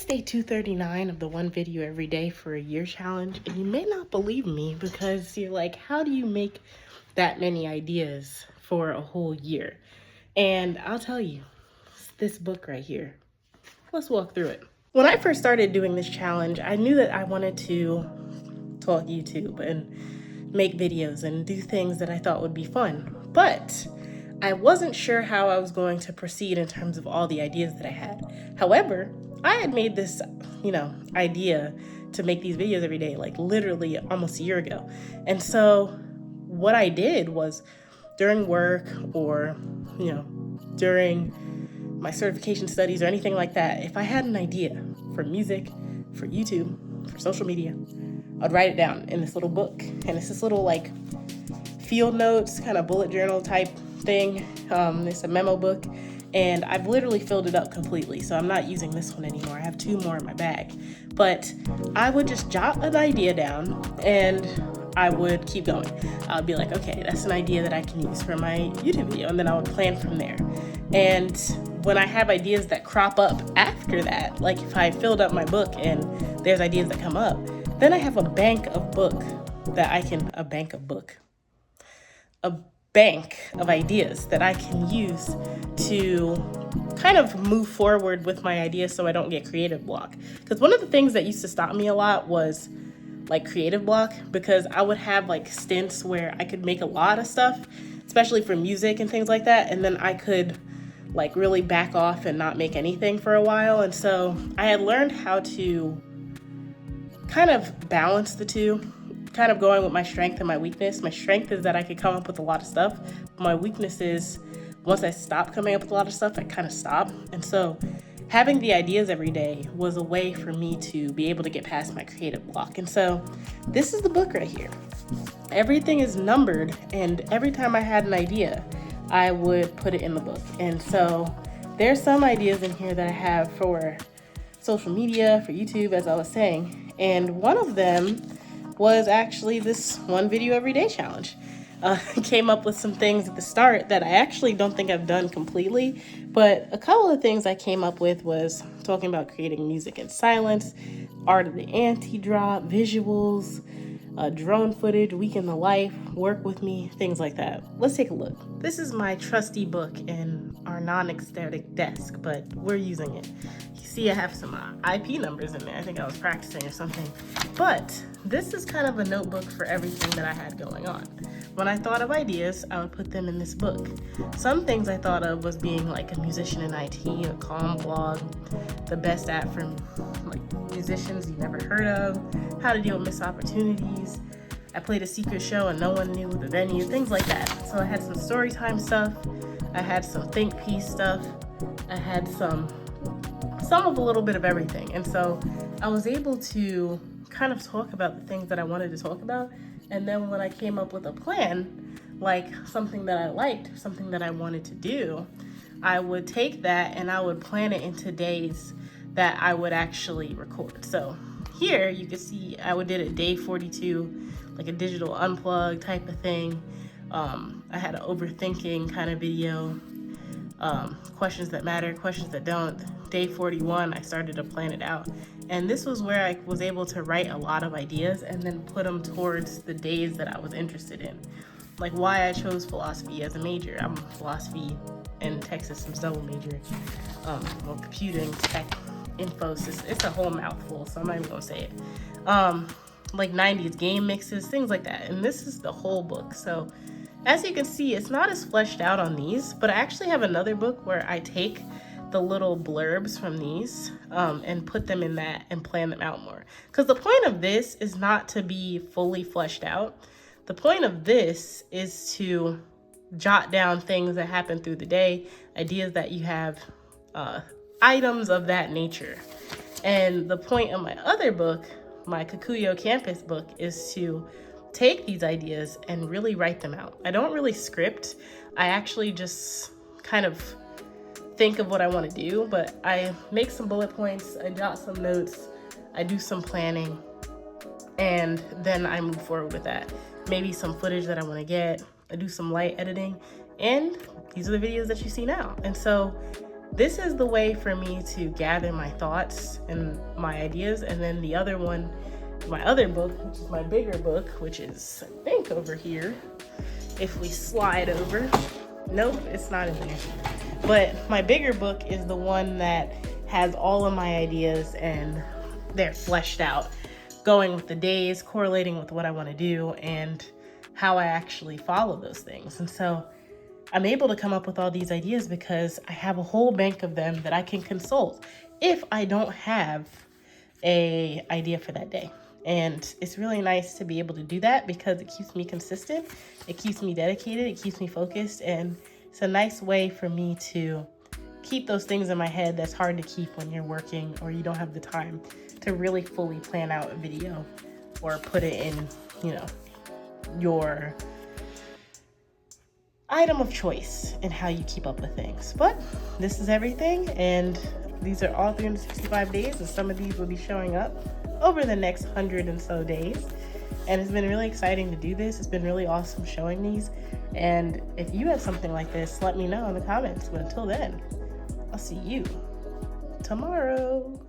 is day 239 of the one video every day for a year challenge, and you may not believe me because you're like, how do you make that many ideas for a whole year? And I'll tell you, it's this book right here. Let's walk through it. When I first started doing this challenge, I knew that I wanted to talk YouTube and make videos and do things that I thought would be fun. But I wasn't sure how I was going to proceed in terms of all the ideas that I had. However, I had made this, idea to make these videos every day, like literally almost a year ago. And so what I did was during work or, during my certification studies or anything like that, if I had an idea for music, for YouTube, for social media, I'd write it down in this little book. And it's this little like field notes, kind of bullet journal type thing. It's a memo book, and I've literally filled it up completely. So I'm not using this one anymore. I have 2 more in my bag. But I would just jot an idea down and I would keep going. I would be like, okay, that's an idea that I can use for my YouTube video. And then I would plan from there. And when I have ideas that crop up after that, like if I filled up my book and there's ideas that come up, then I have a bank of ideas that I can use to kind of move forward with my ideas so I don't get creative block. Because one of the things that used to stop me a lot was like creative block, because I would have like stints where I could make a lot of stuff, especially for music and things like that, and then I could like really back off and not make anything for a while. And so I had learned how to kind of balance the two, kind of going with my strength and my weakness. My strength is that I could come up with a lot of stuff. My weakness is once I stop coming up with a lot of stuff, I kind of stop. And so having the ideas every day was a way for me to be able to get past my creative block. And so this is the book right here. Everything is numbered, and every time I had an idea, I would put it in the book. And so there's some ideas in here that I have for social media, for YouTube, as I was saying. And one of them was actually this one video every day challenge. I came up with some things at the start that I actually don't think I've done completely, but a couple of things I came up with was talking about creating music in silence, art of the anti-drop, visuals, drone footage, week in the life, work with me, things like that. Let's take a look. This is my trusty book in our non-aesthetic desk, but we're using it. You see I have some IP numbers in there. I think I was practicing or something. But this is kind of a notebook for everything that I had going on. When I thought of ideas, I would put them in this book. Some things I thought of was being like a musician in IT, a calm blog, the best app for like musicians you never heard of, how to deal with missed opportunities. I played a secret show and no one knew the venue, things like that. So I had some story time stuff. I had some think piece stuff. I had some of a little bit of everything. And so I was able to kind of talk about the things that I wanted to talk about. And then when I came up with a plan, like something that I liked, something that I wanted to do, I would take that and I would plan it into days that I would actually record. So here you can see I did it day 42, like a digital unplug type of thing. I had an overthinking kind of video, questions that matter, questions that don't. Day 41, I started to plan it out. And this was where I was able to write a lot of ideas and then put them towards the days that I was interested in. Like why I chose philosophy as a major. I'm a philosophy and tech systems double major. Computing, tech, info, it's a whole mouthful, so I'm not even gonna say it. Like 90s game mixes, things like that. And this is the whole book. So as you can see, it's not as fleshed out on these, but I actually have another book where I take the little blurbs from these and put them in that and plan them out more. Because the point of this is not to be fully fleshed out. The point of this is to jot down things that happen through the day, ideas that you have, items of that nature. And the point of my other book, my Kikuyo Campus book, is to take these ideas and really write them out. I don't really script. I actually just kind of think of what I want to do, but I make some bullet points, I jot some notes, I do some planning, and then I move forward with that. Maybe some footage that I want to get, I do some light editing, and these are the videos that you see now. And so this is the way for me to gather my thoughts and my ideas. And then the other one, my other book, which is my bigger book, which is, I think, over here. If we slide over, nope, it's not in there. But my bigger book is the one that has all of my ideas and they're fleshed out, going with the days, correlating with what I want to do and how I actually follow those things. And so I'm able to come up with all these ideas because I have a whole bank of them that I can consult if I don't have an idea for that day. And it's really nice to be able to do that because it keeps me consistent, it keeps me dedicated, it keeps me focused, and it's a nice way for me to keep those things in my head that's hard to keep when you're working or you don't have the time to really fully plan out a video or put it in, your item of choice in how you keep up with things. But this is everything, and these are all 365 days, and some of these will be showing up over the next 100 and so days. And it's been really exciting to do this. It's been really awesome showing these. And if you have something like this, let me know in the comments. But until then, I'll see you tomorrow.